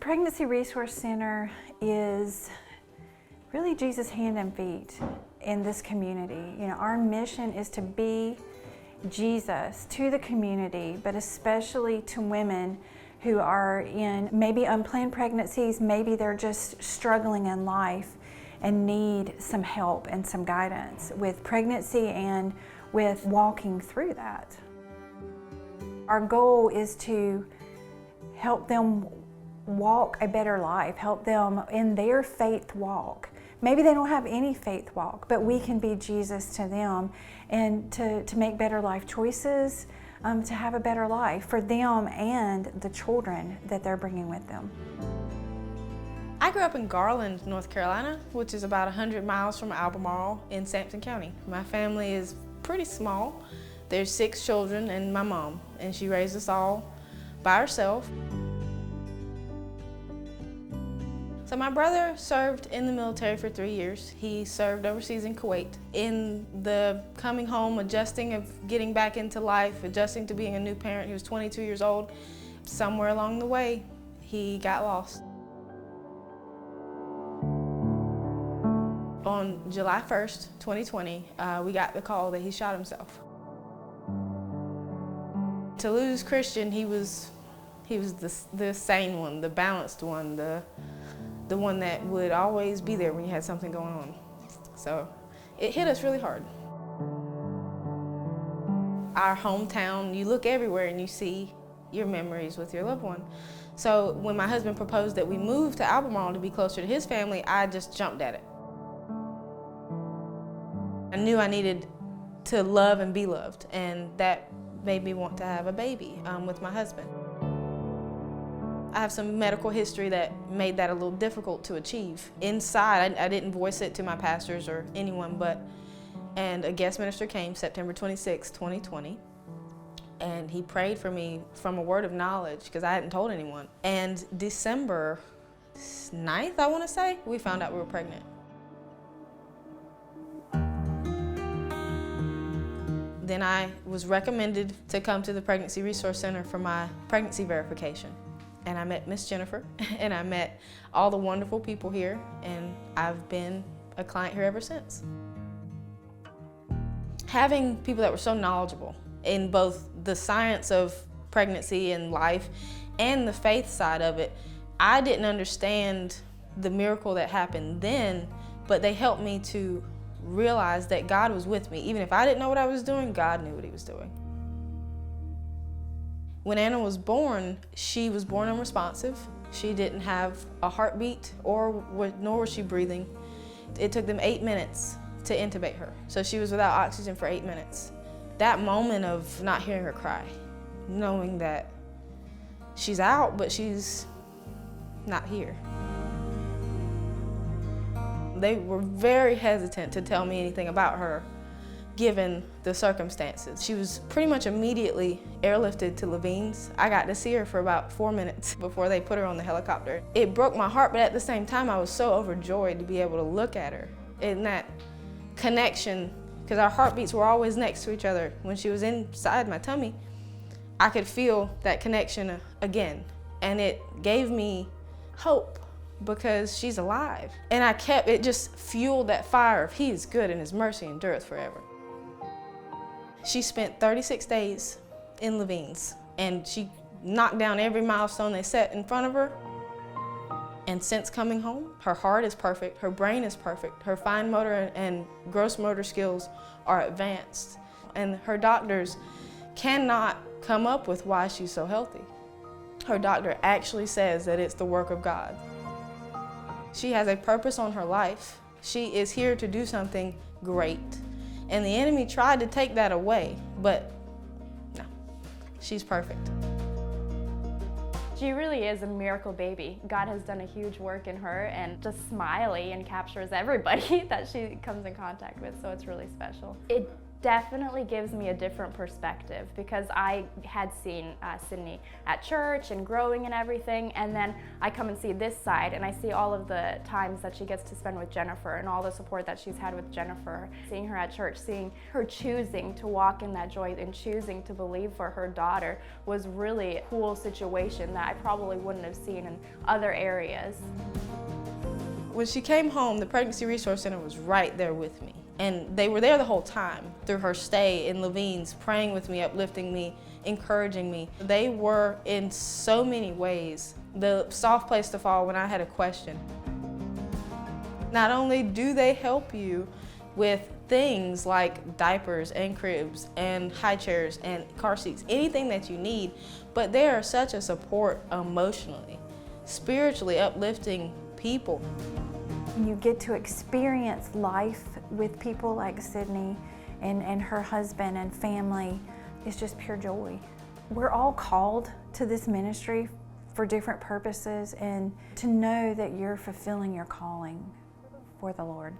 Pregnancy Resource Center is really Jesus' hand and feet in this community. You know, our mission is to be Jesus to the community, but especially to women who are in maybe unplanned pregnancies, maybe they're just struggling in life and need some help and some guidance with pregnancy and with walking through that. Our goal is to help them walk a better life, help them in their faith walk. Maybe they don't have any faith walk, but we can be Jesus to them and to make better life choices, to have a better life for them and the children that they're bringing with them. I grew up in Garland, North Carolina, which is about 100 miles from Albemarle in Sampson County. My family is pretty small. There's 6 children and my mom, and she raised us all by herself. So my brother served in the military for 3 years. He served overseas in Kuwait. In the coming home, adjusting of getting back into life, adjusting to being a new parent, he was 22 years old. Somewhere along the way, he got lost. On July 1st, 2020, we got the call that he shot himself. To lose Christian, he was the sane one, the balanced one, the one that would always be there when you had something going on. So it hit us really hard. Our hometown, you look everywhere and you see your memories with your loved one. So when my husband proposed that we move to Albemarle to be closer to his family, I just jumped at it. I knew I needed to love and be loved, and that made me want to have a baby with my husband. I have some medical history that made that a little difficult to achieve. Inside, I didn't voice it to my pastors or anyone, and a guest minister came September 26, 2020, and he prayed for me from a word of knowledge because I hadn't told anyone. And December 9th, I want to say, we found out we were pregnant. Then I was recommended to come to the Pregnancy Resource Center for my pregnancy verification. And I met Miss Jennifer, and I met all the wonderful people here, and I've been a client here ever since. Having people that were so knowledgeable in both the science of pregnancy and life and the faith side of it, I didn't understand the miracle that happened then, but they helped me to realize that God was with me. Even if I didn't know what I was doing, God knew what He was doing. When Anna was born, she was born unresponsive. She didn't have a heartbeat, nor was she breathing. It took them 8 minutes to intubate her. So she was without oxygen for 8 minutes. That moment of not hearing her cry, knowing that she's out, but she's not here. They were very hesitant to tell me anything about her, given the circumstances. She was pretty much immediately airlifted to Levine's. I got to see her for about 4 minutes before they put her on the helicopter. It broke my heart, but at the same time, I was so overjoyed to be able to look at her in that connection, because our heartbeats were always next to each other. When she was inside my tummy, I could feel that connection again, and it gave me hope because she's alive. And it just fueled that fire of He is good and His mercy endureth forever. She spent 36 days in Levine's, and she knocked down every milestone they set in front of her. And since coming home, her heart is perfect, her brain is perfect, her fine motor and gross motor skills are advanced. And her doctors cannot come up with why she's so healthy. Her doctor actually says that it's the work of God. She has a purpose on her life. She is here to do something great. And the enemy tried to take that away, but no, she's perfect. She really is a miracle baby. God has done a huge work in her, and just smiley and captures everybody that she comes in contact with, so it's really special. It definitely gives me a different perspective, because I had seen Sydney at church and growing and everything, and then I come and see this side and I see all of the times that she gets to spend with Jennifer and all the support that she's had with Jennifer. Seeing her at church, seeing her choosing to walk in that joy and choosing to believe for her daughter was really a cool situation that I probably wouldn't have seen in other areas. When she came home, the Pregnancy Resource Center was right there with me. And they were there the whole time through her stay in Levine's, praying with me, uplifting me, encouraging me. They were in so many ways the soft place to fall when I had a question. Not only do they help you with things like diapers and cribs and high chairs and car seats, anything that you need, but they are such a support emotionally, spiritually uplifting people. You get to experience life with people like Sydney and her husband and family. It's just pure joy. We're all called to this ministry for different purposes, and to know that you're fulfilling your calling for the Lord.